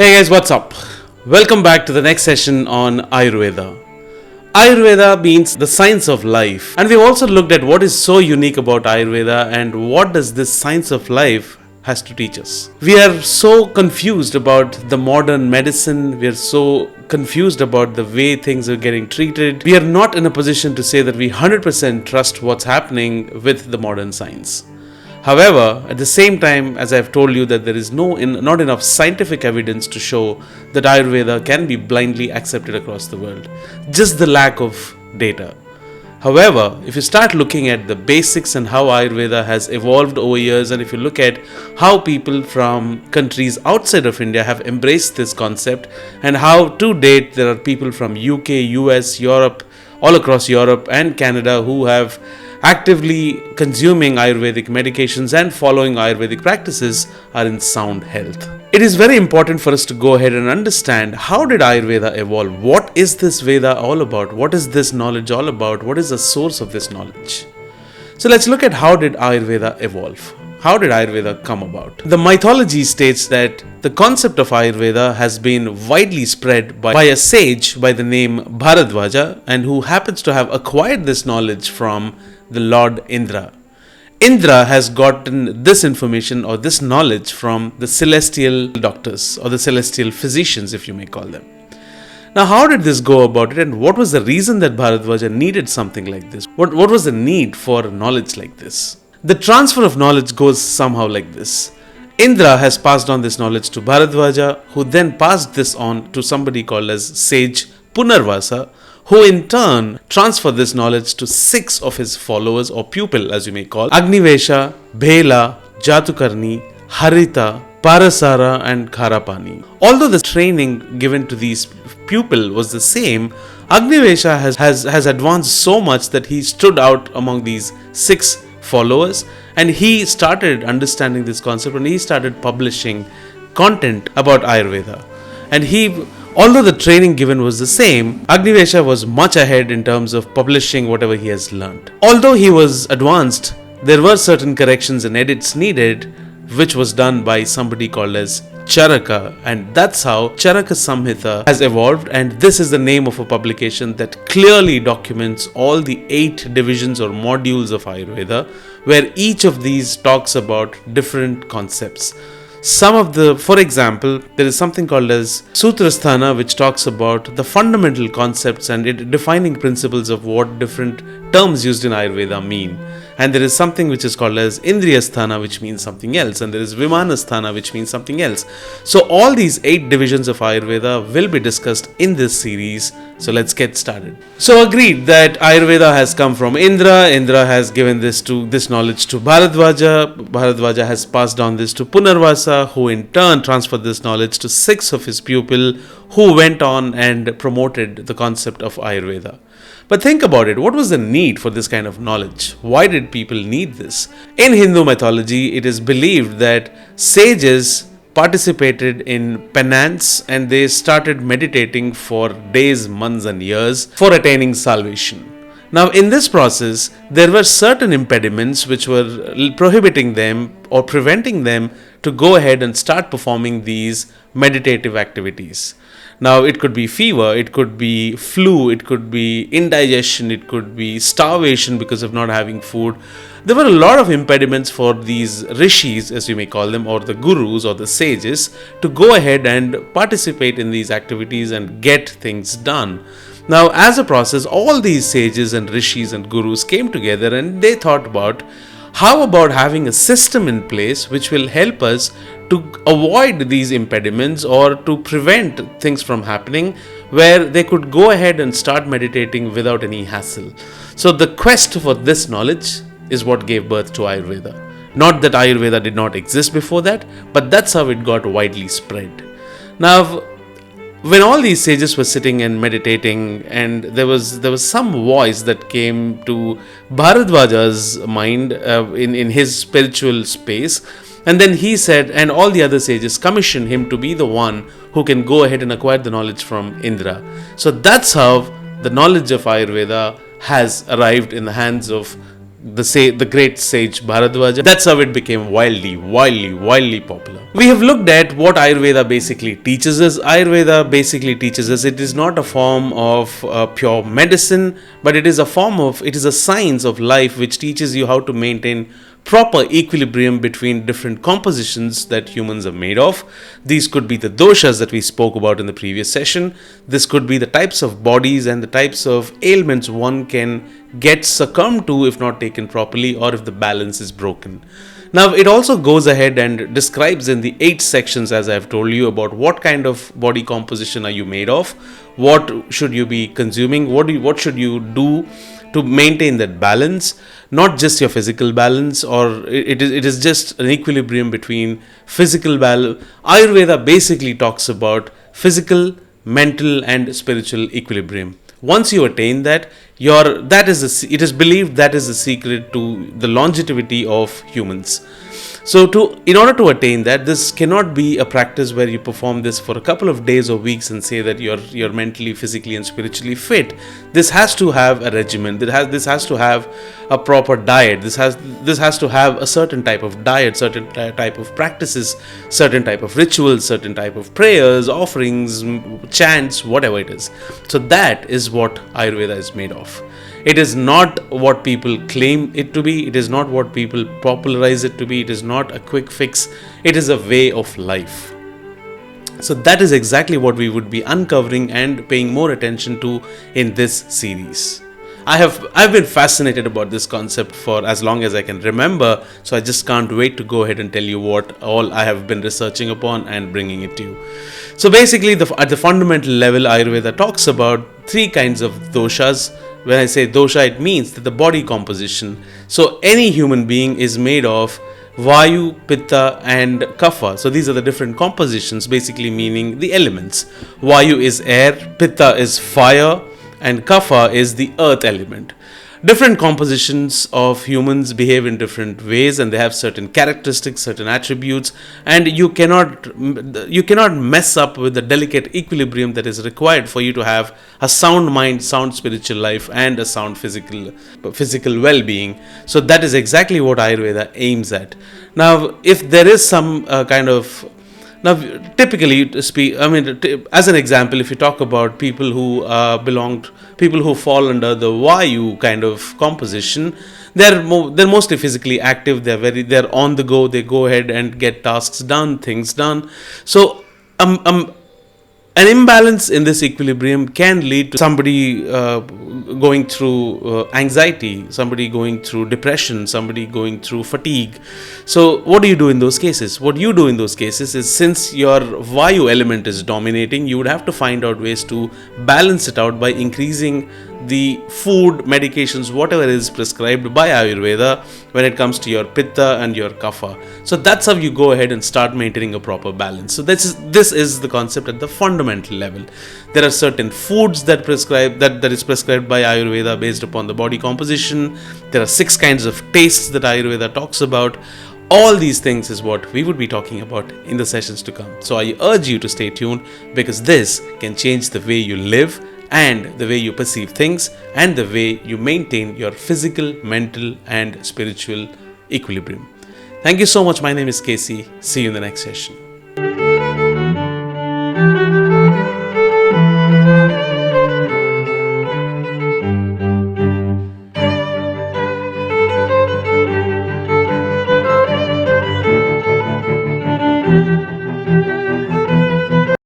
Hey guys, what's up? Welcome back to the next session on Ayurveda. Ayurveda means the science of life, and we've also looked at what is so unique about Ayurveda and what does this science of life has to teach us. We are so confused about the modern medicine, we are so confused about the way things are getting treated. We are not in a position to say that we 100% trust what's happening with the modern science. However, at the same time, as I've told you that there is not enough scientific evidence to show that Ayurveda can be blindly accepted across the world. Just the lack of data. However, if you start looking at the basics and how Ayurveda has evolved over years, and if you look at how people from countries outside of India have embraced this concept, and how to date there are people from UK, US, Europe, all across Europe and Canada who have actively consuming Ayurvedic medications and following Ayurvedic practices are in sound health. It is very important for us to go ahead and understand how did Ayurveda evolve? What is this Veda all about? What is this knowledge all about? What is the source of this knowledge? So let's look at how did Ayurveda evolve? How did Ayurveda come about? The mythology states that the concept of Ayurveda has been widely spread by a sage by the name Bharadvaja, and who happens to have acquired this knowledge from the Lord Indra. Indra has gotten this information or this knowledge from the celestial doctors or the celestial physicians, if you may call them. Now, how did this go about it, and what was the reason that Bharadvaja needed something like this? What was the need for knowledge like this? The transfer of knowledge goes somehow like this. Indra has passed on this knowledge to Bharadvaja, who then passed this on to somebody called as sage Punarvasa, who in turn transferred this knowledge to 6 of his followers or pupil, as you may call, Agnivesha, Bhela, Jatukarni, Harita, Parasara and Kharapani. Although the training given to these pupil was the same, Agnivesha has advanced so much that he stood out among these 6 followers, and he started understanding this concept and he started publishing content about Ayurveda. And although the training given was the same, Agnivesha was much ahead in terms of publishing whatever he has learned. Although he was advanced, there were certain corrections and edits needed, which was done by somebody called as Charaka, and that's how Charaka Samhita has evolved, and this is the name of a publication that clearly documents all the 8 divisions or modules of Ayurveda, where each of these talks about different concepts. For example, there is something called as Sutrasthana, which talks about the fundamental concepts and defining principles of what different terms used in Ayurveda mean. And there is something which is called as Indriyasthana, which means something else, and there is Vimanasthana, which means something else. So all these 8 divisions of Ayurveda will be discussed in this series. So let's get started. So agreed that Ayurveda has come from Indra. Indra has given this knowledge to Bharadvaja. Bharadvaja has passed on this to Punarvasa, who in turn transferred this knowledge to 6 of his pupils, who went on and promoted the concept of Ayurveda. But think about it, what was the need for this kind of knowledge? Why did people need this? In Hindu mythology, it is believed that sages participated in penance and they started meditating for days, months and years for attaining salvation. Now, in this process, there were certain impediments which were prohibiting them or preventing them to go ahead and start performing these meditative activities. Now, it could be fever, it could be flu, it could be indigestion, it could be starvation because of not having food. There were a lot of impediments for these rishis, as you may call them, or the gurus or the sages, to go ahead and participate in these activities and get things done. Now, as a process, all these sages and rishis and gurus came together and they thought about how about having a system in place which will help us to avoid these impediments or to prevent things from happening, where they could go ahead and start meditating without any hassle. So the quest for this knowledge is what gave birth to Ayurveda. Not that Ayurveda did not exist before that, but that's how it got widely spread. Now, when all these sages were sitting and meditating, and there was some voice that came to Bharadvaja's mind in his spiritual space, and then he said, and all the other sages commissioned him to be the one who can go ahead and acquire the knowledge from Indra. So that's how the knowledge of Ayurveda has arrived in the hands of the great sage Bharadwaja. That's how it became wildly popular. We have looked at what Ayurveda basically teaches us. Ayurveda basically teaches us it is not a form of pure medicine, but it is a science of life which teaches you how to maintain proper equilibrium between different compositions that humans are made of. These could be the doshas that we spoke about in the previous session. This could be the types of bodies and the types of ailments one can get succumbed to if not taken properly or if the balance is broken. Now, it also goes ahead and describes in the 8 sections, as I have told you, about what kind of body composition are you made of, what should you be consuming, what should you do to maintain that balance, not just your physical balance, or it is just an equilibrium between physical balance. Ayurveda basically talks about physical, mental, and spiritual equilibrium. Once you attain that, it is believed that is the secret to the longevity of humans. So, in order to attain that, this cannot be a practice where you perform this for a couple of days or weeks and say that you're mentally, physically, and spiritually fit. This has to have a regimen. This has to have a proper diet. This has to have a certain type of diet, certain type of practices, certain type of rituals, certain type of prayers, offerings, chants, whatever it is. So that is what Ayurveda is made of. It is not what people claim it to be. It is not what people popularize it to be. It is not a quick fix. It is a way of life. So that is exactly what we would be uncovering and paying more attention to in this series. I've been fascinated about this concept for as long as I can remember, so I just can't wait to go ahead and tell you what all I have been researching upon and bringing it to you. So basically, at the fundamental level, Ayurveda talks about 3 kinds of doshas. When I say dosha, it means that the body composition. So any human being is made of Vayu, Pitta and Kapha. So these are the different compositions, basically meaning the elements. Vayu is air, Pitta is fire, and Kapha is the earth element. Different compositions of humans behave in different ways, and they have certain characteristics, certain attributes, and you cannot mess up with the delicate equilibrium that is required for you to have a sound mind, sound spiritual life, and a sound physical well-being. So that is exactly what Ayurveda aims at. Now, if there is some typically, as an example, if you talk about people who fall under the Vayu kind of composition, they're mostly physically active. They're on the go. They go ahead and get tasks done, things done. So, an imbalance in this equilibrium can lead to somebody going through anxiety, somebody going through depression, somebody going through fatigue. So what do you do in those cases? What you do in those cases is, since your Vayu element is dominating, you would have to find out ways to balance it out by increasing the food, medications, whatever is prescribed by Ayurveda when it comes to your Pitta and your Kapha. So that's how you go ahead and start maintaining a proper balance. So this is the concept at the fundamental level. There are certain foods that is prescribed by Ayurveda based upon the body composition. There are 6 kinds of tastes that Ayurveda talks about. All these things is what we would be talking about in the sessions to come. So I urge you to stay tuned, because this can change the way you live and the way you perceive things and the way you maintain your physical, mental and spiritual equilibrium. Thank you so much. My name is Casey. See you in the next session.